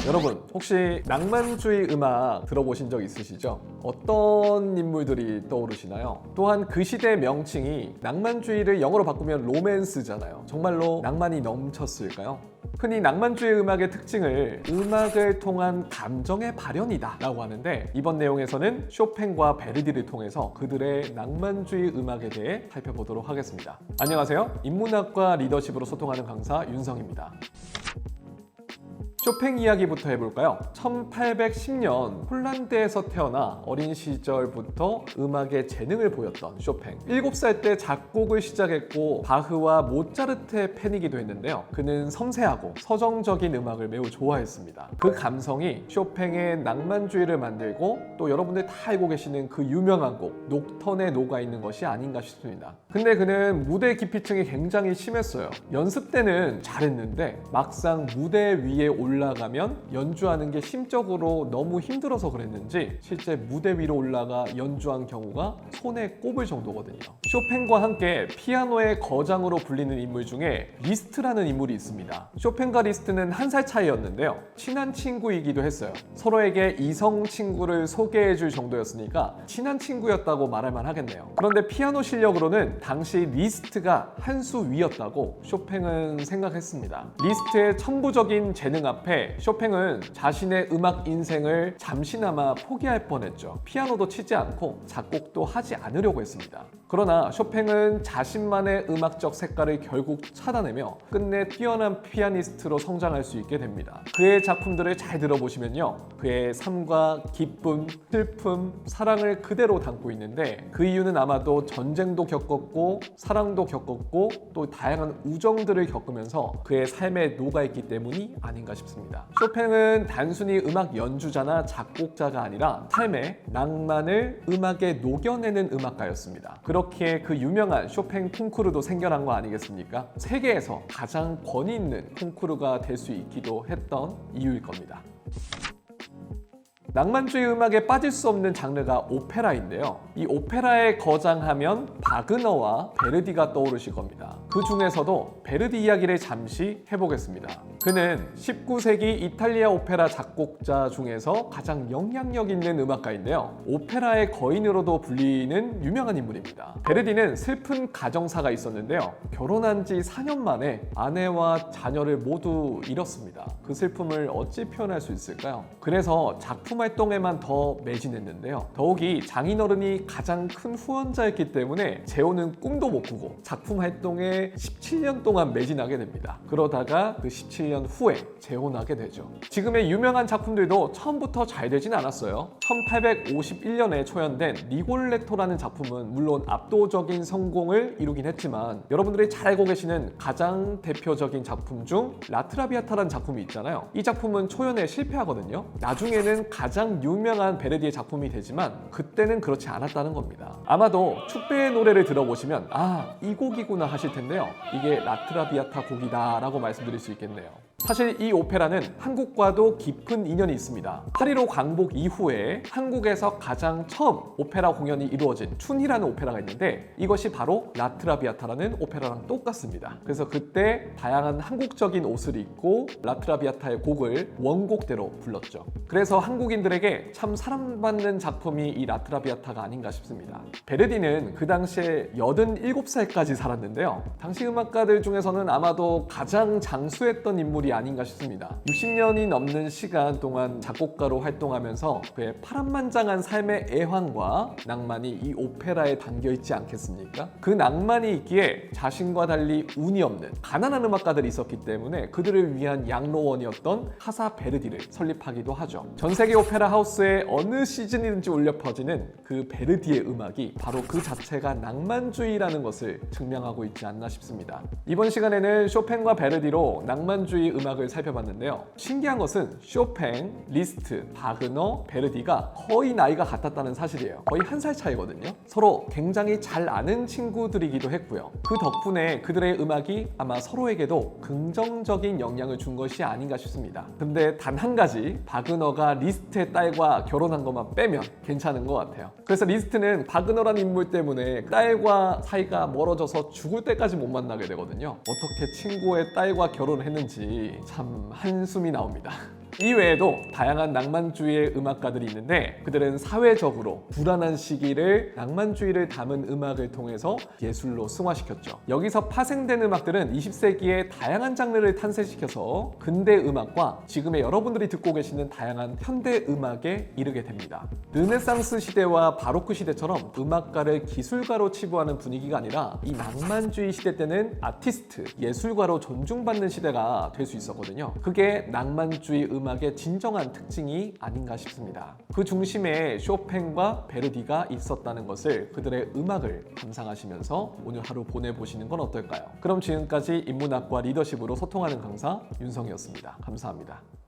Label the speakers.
Speaker 1: 여러분 혹시 낭만주의 음악 들어보신 적 있으시죠? 어떤 인물들이 떠오르시나요? 또한 그 시대의 명칭이 낭만주의를 영어로 바꾸면 로맨스잖아요. 정말로 낭만이 넘쳤을까요? 흔히 낭만주의 음악의 특징을 음악을 통한 감정의 발현이다 라고 하는데, 이번 내용에서는 쇼팽과 베르디를 통해서 그들의 낭만주의 음악에 대해 살펴보도록 하겠습니다. 안녕하세요. 인문학과 리더십으로 소통하는 강사 윤성입니다. 쇼팽 이야기부터 해볼까요? 1810년 폴란드에서 태어나 어린 시절부터 음악에 재능을 보였던 쇼팽. 7살 때 작곡을 시작했고 바흐와 모차르트의 팬이기도 했는데요. 그는 섬세하고 서정적인 음악을 매우 좋아했습니다. 그 감성이 쇼팽의 낭만주의를 만들고, 또 여러분들 다 알고 계시는 그 유명한 곡 녹턴에 녹아있는 것이 아닌가 싶습니다. 근데 그는 무대 기피증이 굉장히 심했어요. 연습 때는 잘했는데 막상 무대 위에 올라가면 연주하는 게 심적으로 너무 힘들어서 그랬는지 실제 무대 위로 올라가 연주한 경우가 손에 꼽을 정도거든요. 쇼팽과 함께 피아노의 거장으로 불리는 인물 중에 리스트라는 인물이 있습니다. 쇼팽과 리스트는 한 살 차이였는데요. 친한 친구이기도 했어요. 서로에게 이성 친구를 소개해줄 정도였으니까 친한 친구였다고 말할 만 하겠네요. 그런데 피아노 실력으로는 당시 리스트가 한 수 위였다고 쇼팽은 생각했습니다. 리스트의 천부적인 재능 앞에 쇼팽은 자신의 음악 인생을 잠시나마 포기할 뻔했죠. 피아노도 치지 않고 작곡도 하지 않으려고 했습니다. 그러나 쇼팽은 자신만의 음악적 색깔을 결국 찾아내며 끝내 뛰어난 피아니스트로 성장할 수 있게 됩니다. 그의 작품들을 잘 들어보시면요, 그의 삶과 기쁨, 슬픔, 사랑을 그대로 담고 있는데, 그 이유는 아마도 전쟁도 겪었고 사랑도 겪었고 또 다양한 우정들을 겪으면서 그의 삶에 녹아있기 때문이 아닌가 싶습니다. 쇼팽은 단순히 음악 연주자나 작곡자가 아니라 삶의 낭만을 음악에 녹여내는 음악가였습니다. 그렇기에 그 유명한 쇼팽 콩쿠르도 생겨난 거 아니겠습니까? 세계에서 가장 권위 있는 콩쿠르가 될 수 있기도 했던 이유일 겁니다. 낭만주의 음악에 빠질 수 없는 장르가 오페라인데요. 이 오페라에 거장하면 바그너와 베르디가 떠오르실 겁니다. 그 중에서도 베르디 이야기를 잠시 해보겠습니다. 그는 19세기 이탈리아 오페라 작곡자 중에서 가장 영향력 있는 음악가인데요. 오페라의 거인으로도 불리는 유명한 인물입니다. 베르디는 슬픈 가정사가 있었는데요. 결혼한 지 4년 만에 아내와 자녀를 모두 잃었습니다. 그 슬픔을 어찌 표현할 수 있을까요? 그래서 작품 활동에만 더 매진했는데요. 더욱이 장인어른이 가장 큰 후원자였기 때문에 재혼은 꿈도 못 꾸고 작품 활동에 17년 동안 매진하게 됩니다. 그러다가 그 17년 후에 재혼하게 되죠. 지금의 유명한 작품들도 처음부터 잘 되진 않았어요. 1851년에 초연된 리골레토라는 작품은 물론 압도적인 성공을 이루긴 했지만, 여러분들이 잘 알고 계시는 가장 대표적인 작품 중 라트라비아타라는 작품이 있잖아요. 이 작품은 초연에 실패하거든요. 나중에는 가장 유명한 베르디의 작품이 되지만 그때는 그렇지 않았다는 겁니다. 아마도 축배의 노래를 들어보시면 이 곡이구나 하실 텐데요. 이게 라트라비아타 곡이다 라고 말씀드릴 수 있겠네요. 사실 이 오페라는 한국과도 깊은 인연이 있습니다. 8.15 광복 이후에 한국에서 가장 처음 오페라 공연이 이루어진 춘희라는 오페라가 있는데, 이것이 바로 라트라비아타라는 오페라랑 똑같습니다. 그래서 그때 다양한 한국적인 옷을 입고 라트라비아타의 곡을 원곡대로 불렀죠. 그래서 한국인들에게 참 사랑받는 작품이 이 라트라비아타가 아닌가 싶습니다. 베르디는 그 당시에 87살까지 살았는데요. 당시 음악가들 중에서는 아마도 가장 장수했던 인물이 아닌가 싶습니다. 60년이 넘는 시간 동안 작곡가로 활동하면서 그의 파란만장한 삶의 애환과 낭만이 이 오페라에 담겨있지 않겠습니까? 그 낭만이 있기에 자신과 달리 운이 없는 가난한 음악가들이 있었기 때문에 그들을 위한 양로원이었던 카사 베르디를 설립하기도 하죠. 전 세계 오페라 하우스에 어느 시즌이든지 울려 퍼지는 그 베르디의 음악이 바로 그 자체가 낭만주의라는 것을 증명하고 있지 않나 싶습니다. 이번 시간에는 쇼팽과 베르디로 낭만주의 음악을 살펴봤는데요. 신기한 것은 쇼팽, 리스트, 바그너, 베르디가 거의 나이가 같았다는 사실이에요. 거의 한 살 차이거든요. 서로 굉장히 잘 아는 친구들이기도 했고요. 그 덕분에 그들의 음악이 아마 서로에게도 긍정적인 영향을 준 것이 아닌가 싶습니다. 근데 단 한 가지, 바그너가 리스트의 딸과 결혼한 것만 빼면 괜찮은 것 같아요. 그래서 리스트는 바그너라는 인물 때문에 딸과 사이가 멀어져서 죽을 때까지 못 만나게 되거든요. 어떻게 친구의 딸과 결혼을 했는지 참 한숨이 나옵니다. 이외에도 다양한 낭만주의의 음악가들이 있는데 그들은 사회적으로 불안한 시기를 낭만주의를 담은 음악을 통해서 예술로 승화시켰죠. 여기서 파생된 음악들은 20세기에 다양한 장르를 탄생시켜서 근대 음악과 지금의 여러분들이 듣고 계시는 다양한 현대 음악에 이르게 됩니다. 르네상스 시대와 바로크 시대처럼 음악가를 기술가로 치부하는 분위기가 아니라 이 낭만주의 시대 때는 아티스트, 예술가로 존중받는 시대가 될 수 있었거든요. 그게 낭만주의 음악의 진정한 특징이 아닌가 싶습니다. 그 중심에 쇼팽과 베르디가 있었다는 것을 그들의 음악을 감상하시면서 오늘 하루 보내보시는 건 어떨까요? 그럼 지금까지 인문학과 리더십으로 소통하는 강사 윤성이었습니다. 감사합니다.